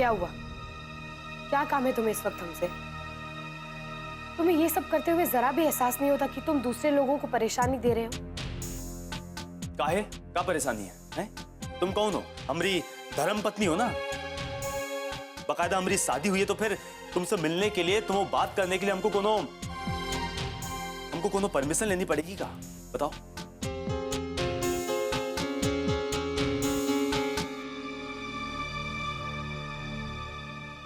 क्या हुआ? क्या काम है तुम्हें इस वक्त हमसे? तुम्हें ये सब करते हुए जरा भी एहसास नहीं होता कि तुम दूसरे लोगों को परेशानी दे रहे हो? काहे? क्या परेशानी है? तुम कौन हो? हमारी धर्म पत्नी हो ना? बकायदा हमारी शादी हुई है, तो फिर तुमसे मिलने के लिए, तुम बात करने के लिए हमको कोनो परमिशन लेनी पड़ेगी क्या? बताओ।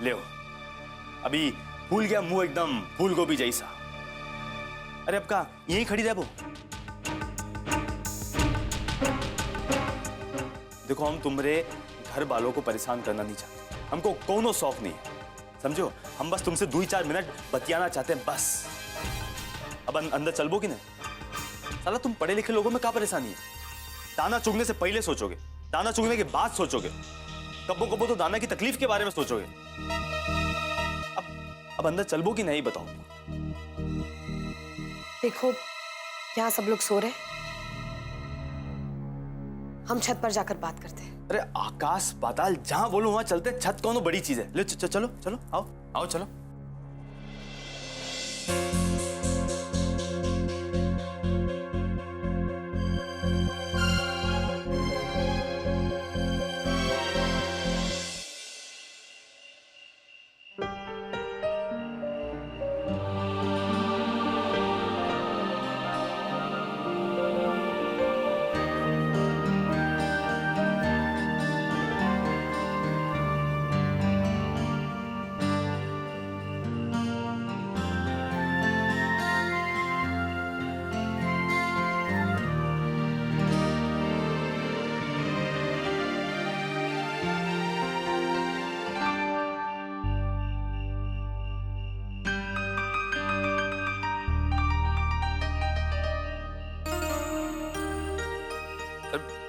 ले अभी फूल गया मुंह एकदम फूल गोभी जैसा। अरे अब का यहीं खड़ी रह वो। देखो, हम तुम्हारे घर वालों को परेशान करना नहीं चाहते, हमको कोनो शौक नहीं है, समझो। हम बस तुमसे 2-4 मिनट बतियाना चाहते हैं बस। अब अंदर चलबो कि नहीं? साला तुम पढ़े लिखे लोगों में क्या परेशानी है? दाना चुगने से पहले सोचोगे, दाना चुगने के बाद सोचोगे, कब्बो कब्बो तो दाना की तकलीफ के बारे में सोचोगे। अब अंदर चलबो कि नहीं बताओ। देखो, यहाँ सब लोग सो रहे, हम छत पर जाकर बात करते हैं। अरे आकाश पाताल जहां बोलो वहां चलते, छत कौन बड़ी चीज है। ले चलो चलो, आओ आओ चलो।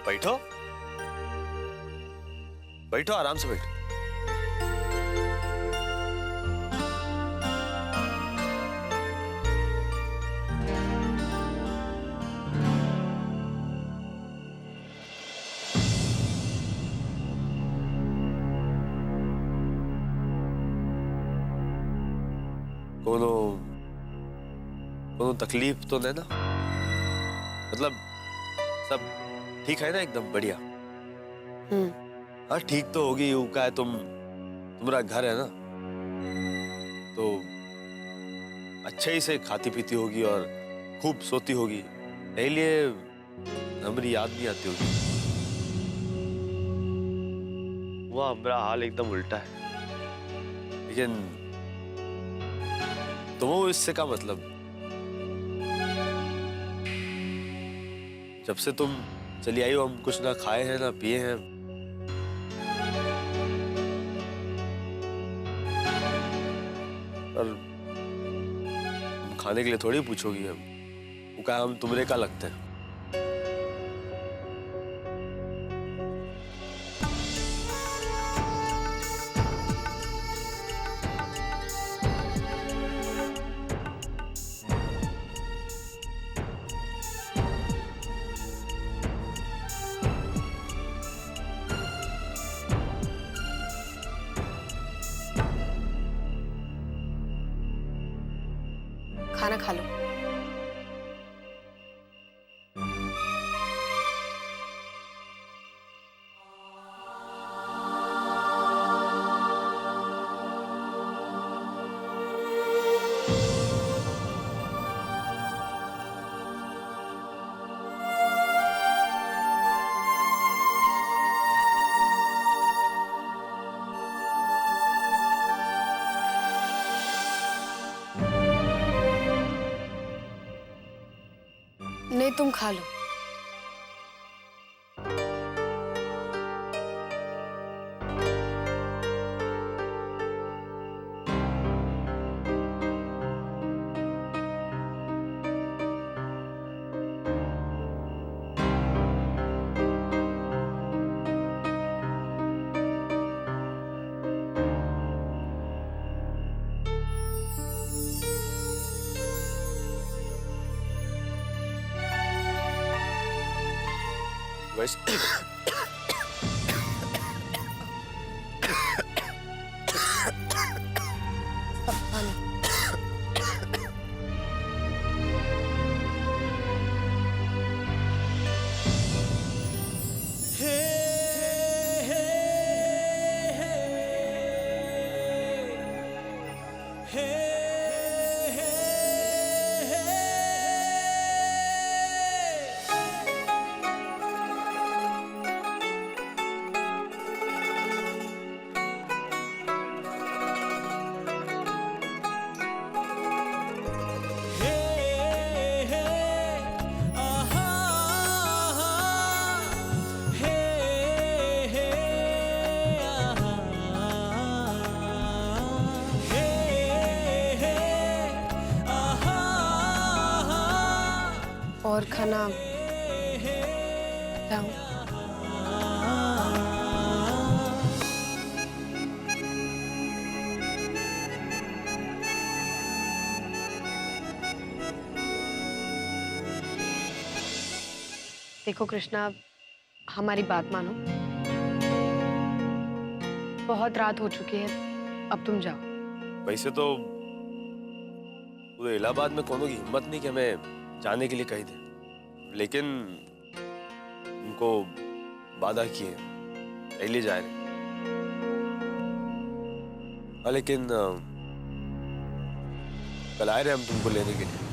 बैठो बैठो, आराम से बैठो। कोनो कोनो तकलीफ तो नहीं ना? मतलब सब ठीक है ना? एकदम बढ़िया। हाँ ठीक तो होगी, वो का है, तुम्हारा घर है ना, तो अच्छे ही से खाती पीती होगी और खूब सोती होगी, इसलिए हमारी याद नहीं आती होगी। वो हमारा हाल एकदम उल्टा है। लेकिन तुम इससे क्या मतलब? जब से तुम चली आई हो, हम कुछ ना खाए हैं ना पिए हैं। और खाने के लिए थोड़ी पूछोगी हम, वो क्या हम तुम्हारे का लगते हैं? खाना खा लो। नहीं, तुम खा लो। वैसे और खाना लाऊं? देखो कृष्णा, हमारी बात मानो। बहुत रात हो चुकी है, अब तुम जाओ। वैसे तो पूरे इलाहाबाद में कोनो की हिम्मत नहीं कि हमें जाने के लिए कही दे, लेकिन उनको वादा किए पहले जा रहे। लेकिन कल आए रहे हम तुमको लेने के लिए।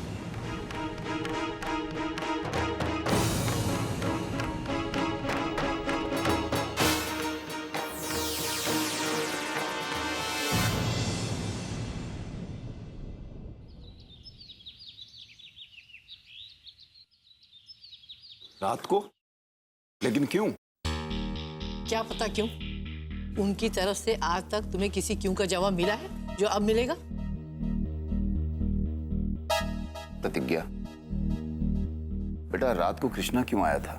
रात को? लेकिन क्यों? क्या पता क्यों? उनकी तरफ से आज तक तुम्हें किसी क्यों का जवाब मिला है जो अब मिलेगा? प्रतिज्ञा, बेटा रात को कृष्णा क्यों आया था?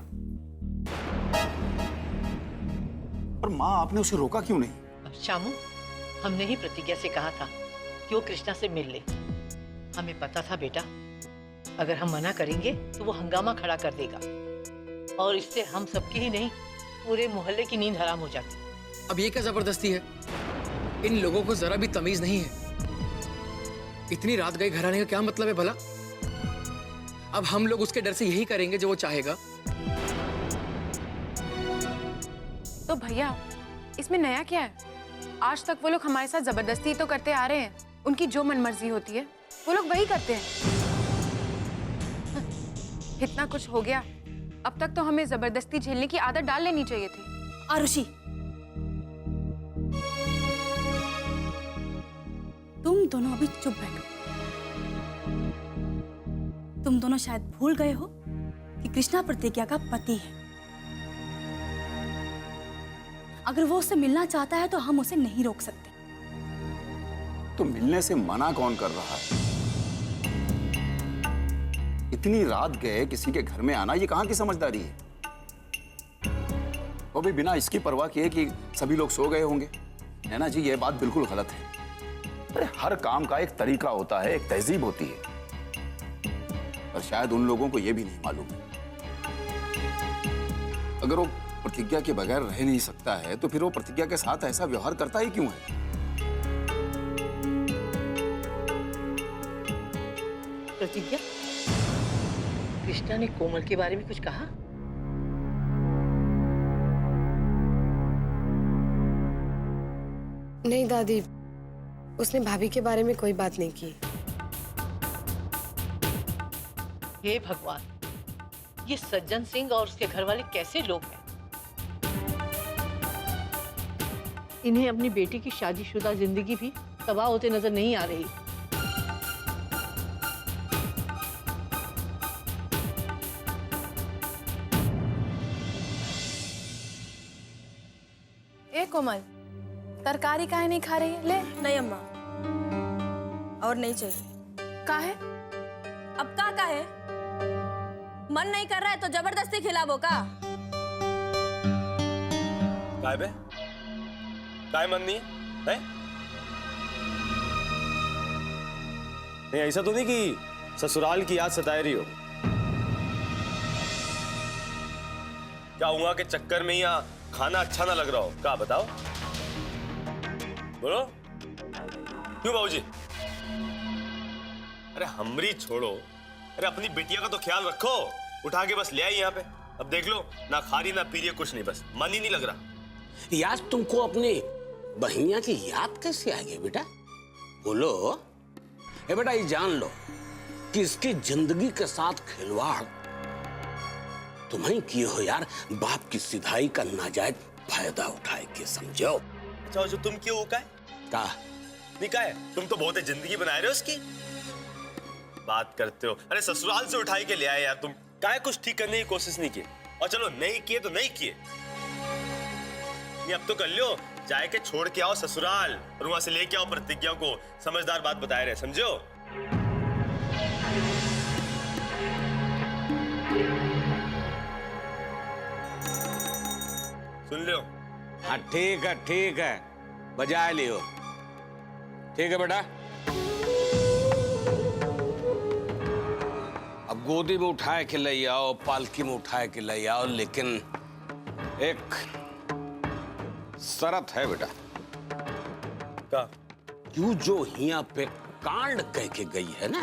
और माँ आपने उसे रोका क्यों नहीं? शामू, हमने ही प्रतिज्ञा से कहा था कि वो कृष्णा से मिल ले। हमें पता था बेटा, अगर हम मना करेंगे तो वो हंगामा खड़ा कर देगा और इससे हम सबकी ही नहीं पूरे मोहल्ले की नींद हराम हो जाती। अब ये क्या जबरदस्ती है? इन लोगों को जरा भी तमीज नहीं है। इतनी रात गए घर आने का क्या मतलब है भला? अब हम लोग उसके डर से यही करेंगे जो वो चाहेगा। तो भैया, इसमें नया क्या है? आज तक वो लोग हमारे साथ जबरदस्ती तो करते आ रहे हैं। उनकी जो मनमर्जी होती है वो लोग वही करते हैं। इतना कुछ हो गया, अब तक तो हमें जबरदस्ती झेलने की आदत डाल लेनी चाहिए थी। आरुषि, तुम दोनों अभी चुप बैठो। तुम दोनों शायद भूल गए हो कि कृष्णा प्रतिज्ञा का पति है। अगर वो उससे मिलना चाहता है तो हम उसे नहीं रोक सकते। तो मिलने से मना कौन कर रहा है? इतनी रात गए किसी के घर में आना, ये कहां की समझदारी है? वो भी बिना इसकी परवाह किए कि सभी लोग सो गए होंगे। है ना जी, ये बात बिल्कुल गलत है। अरे हर काम का एक तरीका होता है, एक तहजीब होती है, पर शायद उन लोगों को यह भी नहीं मालूम है। अगर वो प्रतिज्ञा के बगैर रह नहीं सकता है तो फिर वो प्रतिज्ञा के साथ ऐसा व्यवहार करता ही क्यों है? प्रतिज्ञा, कृष्णा ने कोमल के बारे में कुछ कहा? नहीं दादी, उसने भाभी के बारे में कोई बात नहीं की। हे भगवान, ये सज्जन सिंह और उसके घर वाले कैसे लोग हैं? इन्हें अपनी बेटी की शादीशुदा जिंदगी भी तबाह होते नजर नहीं आ रही। ए कोमल, तरकारी काहे नहीं खा रही है? ले। नहीं अम्मा, और नहीं चाहिए। का है? अब का है? मन नहीं कर रहा है तो जबरदस्ती खिलावो का? काय बे? काय मन नहीं है? नहीं, ऐसा तो नहीं कि ससुराल की याद सताए रही हो? क्या हुआ के चक्कर में या खाना अच्छा ना लग रहा हो? क्या बताओ, बोलो क्यों बाबूजी? अरे हमरी छोड़ो, अरे अपनी बिटिया का तो ख्याल रखो। उठा के बस ले आई यहाँ पे, अब देख लो ना खा रही ना पी रही, कुछ नहीं, बस मन ही नहीं लग रहा। यार तुमको अपनी बहनिया की याद कैसे आ गई बेटा? बोलो। ए बेटा, ये जान लो कि इसकी जिंदगी के साथ खिलवाड़ तुम्हें किए हो यार, बाप की सिधाई का नाजायज फायदा उठाए के, समझो? अच्छा, जो तुम क्यों का है? का नहीं का है? तुम तो बहुत जिंदगी बना रहे हो उसकी, बात करते हो। अरे ससुराल से उठाई के ले आए यार, तुम काहे कुछ ठीक करने की कोशिश नहीं की? और चलो नहीं किए तो नहीं किए, नहीं अब तो कर लो, जाए के छोड़ के आओ ससुराल और वहां से लेके आओ प्रतिज्ञा को। समझदार बात बताए रहे, समझो? सुन लो। हाँ ठीक है बजा लियो। ठीक है बेटा, अब गोदी में उठाए के ले आओ, पालकी में उठाए के ले आओ, लेकिन एक शर्त है बेटा। का क्यों जो हिया पे कांड कह के गई है ना,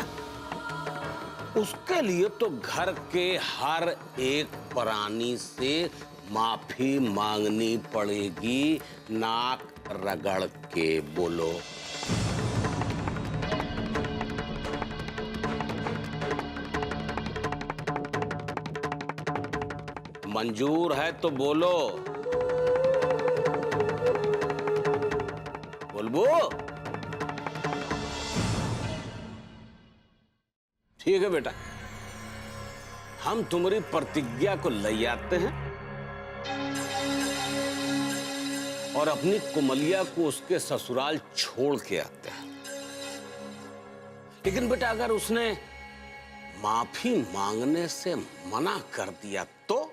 उसके लिए तो घर के हर एक प्राणी से माफी मांगनी पड़ेगी। नाक रगड़ के बोलो। मंजूर है तो बोलो। बोलबो? ठीक है बेटा, हम तुम्हारी प्रतिज्ञा को ले आते हैं और अपनी कुमलिया को उसके ससुराल छोड़ के आते हैं। लेकिन बेटा, अगर उसने माफी मांगने से मना कर दिया तो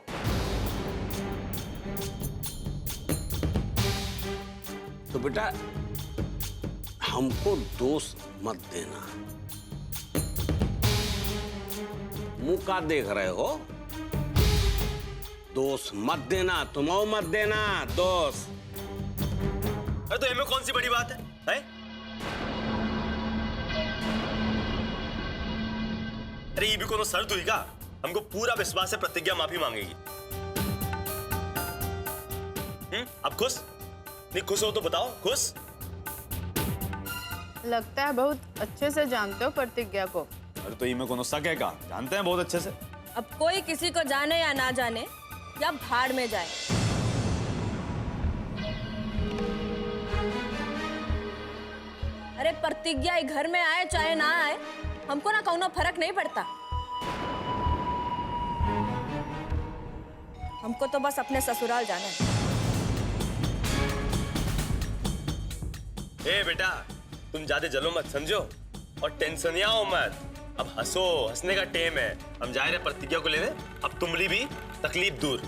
बेटा हमको दोष मत देना। मुंह का देख रहे हो? दोष मत देना, तुम मत देना दोष। अरे तो इनमें कौन सी बड़ी बात है? अरे ये भी कोनो शर्त हुई का? हमको पूरा विश्वास है प्रतिज्ञा माफी मांगेगी। अब खुश? नहीं खुश हो तो बताओ। खुश? लगता है बहुत अच्छे से जानते हो प्रतिज्ञा को। अरे तो इनमें कोनो शक है का? जानते हैं बहुत अच्छे से। अब कोई किसी को जाने या ना जाने या भाड़ में जाए, अरे प्रतिज्ञा ये घर में आए चाहे ना आए, हमको ना कौनो फर्क नहीं पड़ता। हमको तो बस अपने ससुराल जाना है। ए बेटा, तुम ज्यादा जलो मत समझो और टेंशनियाओ मत। अब हंसो, हंसने का टाइम है। हम जा रहे हैं प्रतिज्ञा को लेने। अब तुम्हारी भी तकलीफ दूर।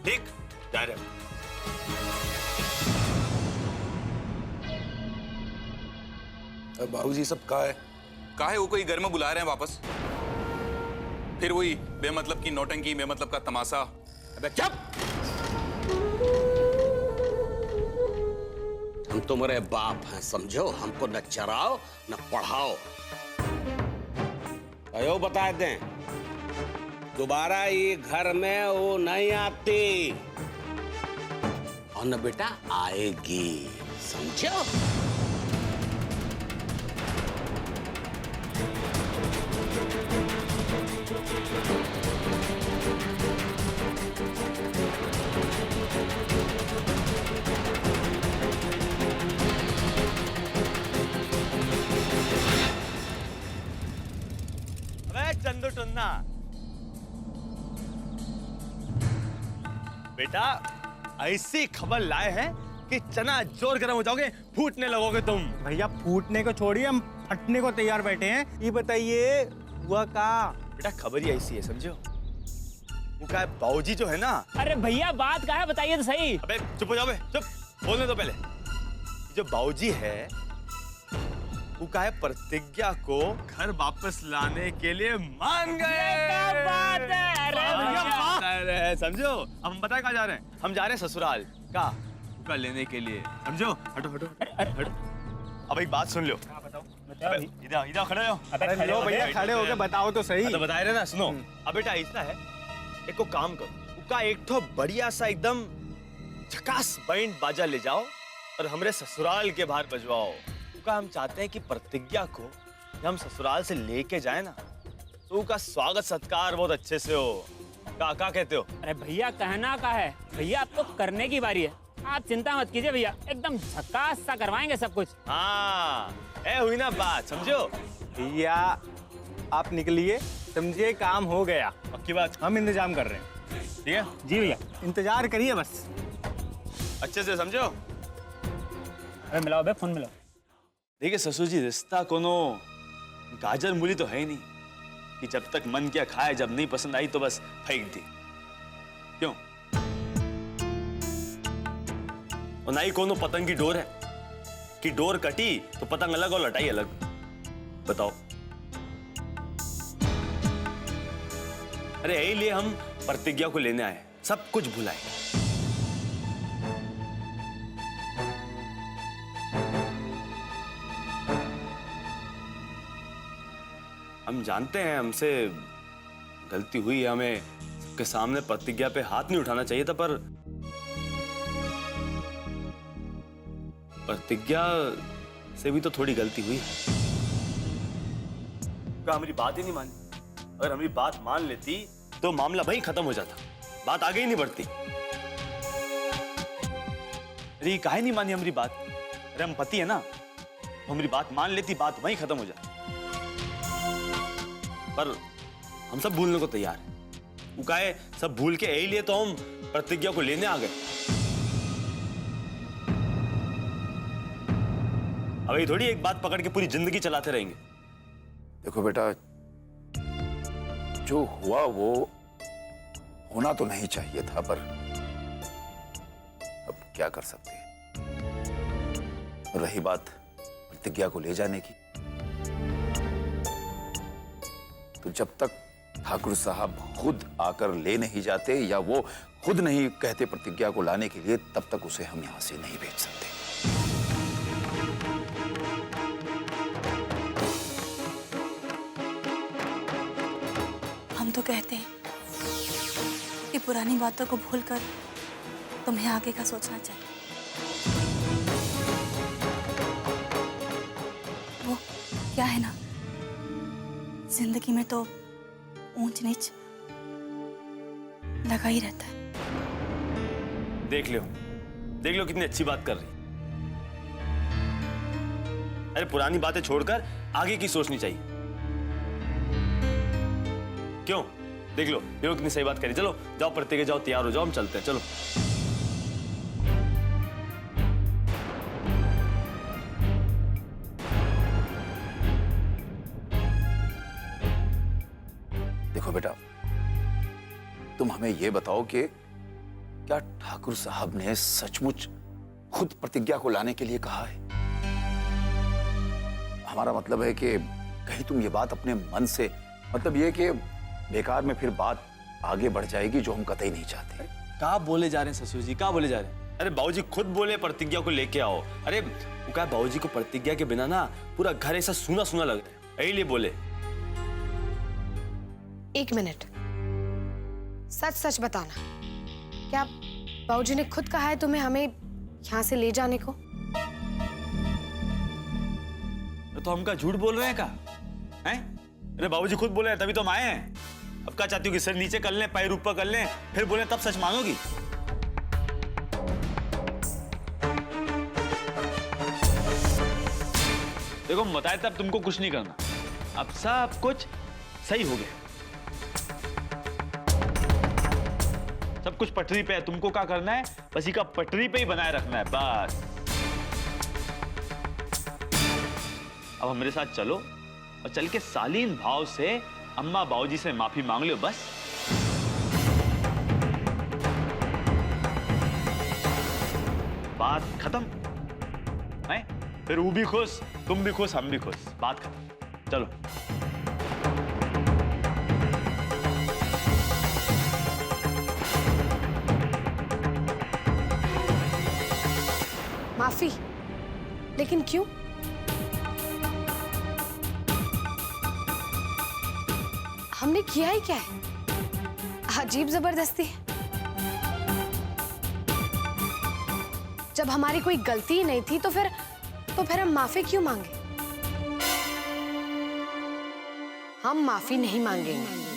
ठीक, जा रहे हैं। बाबूजी सब कहा है वो कोई घर में बुला रहे हैं वापस? फिर वही बेमतलब की नौटंकी, बेमतलब का तमाशा। अबे चुप! हम तुम्हारे बाप हैं समझो, हमको न चराओ न पढ़ाओ। अयो बता दें, दोबारा ये घर में वो नहीं आती और न बेटा आएगी, समझो? चंदू टुन्ना बेटा, ऐसी खबर लाए हैं कि चना जोर गर्म हो जाओगे, फूटने लगोगे तुम। भैया फूटने को छोड़िए, हम फटने को तैयार बैठे हैं। ये बताइए हुआ का? बेटा खबर ही ऐसी है समझो। वो क्या है, बाबूजी जो है ना। अरे भैया बात का है, बताइए तो सही। अबे चुप हो जाओ बे, चुप। बोलने दो पहले। जो बाबूजी है वो क्या है, प्रतिज्ञा को घर वापस लाने के लिए मान गए। क्या बात है? अरे भैया अरे समझो। अब हम बताए कहाँ जा रहे हैं? हम जा रहे हैं ससुराल का लेने के लिए, समझो। हटो हटो हटो। अब एक बात सुन लो। इधर खड़े हो। अरे लो भैया, खड़े हो गए, बताओ तो सही। तो बताए रहे ना, सुनो। अब बेटा ऐसा है, एक को काम करो, उसका एक ठो बढ़िया सा एकदम झकास बैंड बाजा ले जाओ और हमरे ससुराल के बाहर बजवाओ। उसका हम चाहते हैं कि प्रतिज्ञा को जब हम ससुराल से लेके जाए ना, तो उसका स्वागत सत्कार बहुत अच्छे से हो। क्या कहते हो? अरे भैया कहना का है, भैया आपको करने की बारी है। आप चिंता मत कीजिए भैया, एकदम झकास सा करवाएंगे सब कुछ। हाँ, हुई ना बात, समझो। भैया आप निकलिए, समझिए काम हो गया। पक्की बात? हम इंतजाम कर रहे हैं। ठीक है जी भैया, इंतजार करिए बस। अच्छे से समझो। अरे मिलाओ बे, फोन मिलाओ। देखिए ससुर जी, रिश्ता कोनो गाजर मूली तो है ही नहीं कि जब तक मन किया खाए, जब नहीं पसंद आई तो बस फेंक दी। क्यों? और ना ही कोनो पतंग की डोर है कि डोर कटी तो पतंग अलग और लटाई अलग। बताओ। अरे यही लिए हम प्रतिज्ञा को लेने आए, सब कुछ भुलाए। हम जानते हैं हमसे गलती हुई है, हमें सबके सामने प्रतिज्ञा पे हाथ नहीं उठाना चाहिए था, पर प्रतिज्ञा से भी तो थोड़ी गलती हुई। क्या हमारी बात ही नहीं मानी? अगर हमारी बात मान लेती तो मामला वहीं खत्म हो जाता, बात आगे ही नहीं बढ़ती। अरे काहे नहीं मानी हमारी बात? अरे हम पति है ना, तो हमारी बात मान लेती, बात वहीं खत्म हो जाती। पर हम सब भूलने को तैयार हैं। वो काहे सब भूल के यही लिए तो हम प्रतिज्ञा को लेने आ गए। अब ये थोड़ी एक बात पकड़ के पूरी जिंदगी चलाते रहेंगे। देखो बेटा, जो हुआ वो होना तो नहीं चाहिए था, पर अब क्या कर सकते हैं। रही बात प्रतिज्ञा को ले जाने की, तो जब तक ठाकुर साहब खुद आकर ले नहीं जाते या वो खुद नहीं कहते प्रतिज्ञा को लाने के लिए, तब तक उसे हम यहां से नहीं भेज सकते। हम तो कहते हैं कि पुरानी बातों को भूलकर तुम्हें आगे का सोचना चाहिए। वो क्या है ना, जिंदगी में तो ऊंच नीच लगा ही रहता है। देख लो कितनी अच्छी बात कर रही। अरे पुरानी बातें छोड़कर आगे की सोचनी चाहिए। क्यों? देख लो कितनी सही बात करी। चलो जाओ प्रतिज्ञा, जाओ तैयार हो जाओ, हम चलते हैं। चलो। देखो बेटा, तुम हमें यह बताओ कि क्या ठाकुर साहब ने सचमुच खुद प्रतिज्ञा को लाने के लिए कहा है? हमारा मतलब है कि कहीं तुम ये बात अपने मन से, मतलब ये कि बेकार में फिर बात आगे बढ़ जाएगी, जो हम कतई नहीं चाहते। क्या बोले जा रहे हैं ससुर जी, क्या बोले जा रहे हैं? अरे बाबूजी खुद बोले प्रतिज्ञा को लेके आओ। अरे वो क्या, बाबूजी को प्रतिज्ञा के बिना ना पूरा घर ऐसा सूना सूना लग रहा है, यही लिए बोले। एक मिनट, सच सच बताना, क्या बाबूजी ने खुद कहा है तुम्हें हमें यहाँ से ले जाने को? तो हम क्या झूठ बोल रहे हैं क्या? हैं? अरे बाबूजी खुद बोले हैं तभी तो हम आए हैं। अब क्या चाहती हो कि सिर नीचे कर लें, पैर ऊपर कर लें, फिर बोले तब सच मानोगी? देखो हम बताए तब तुमको कुछ नहीं करना, अब सब कुछ सही हो गया, सब कुछ पटरी पे है। तुमको क्या करना है, बस इका पटरी पे ही बनाए रखना है, बस। अब मेरे साथ चलो और चल के सालीन भाव से अम्मा बाबूजी से माफी मांग लो, बस। बात खत्म है? फिर वो भी खुश, तुम भी खुश, हम भी खुश, बात खत्म। चलो। माफी? लेकिन क्यों? हमने किया ही क्या है? अजीब जबरदस्ती है। जब हमारी कोई गलती ही नहीं थी तो फिर हम माफी क्यों मांगे? हम माफी नहीं मांगेंगे।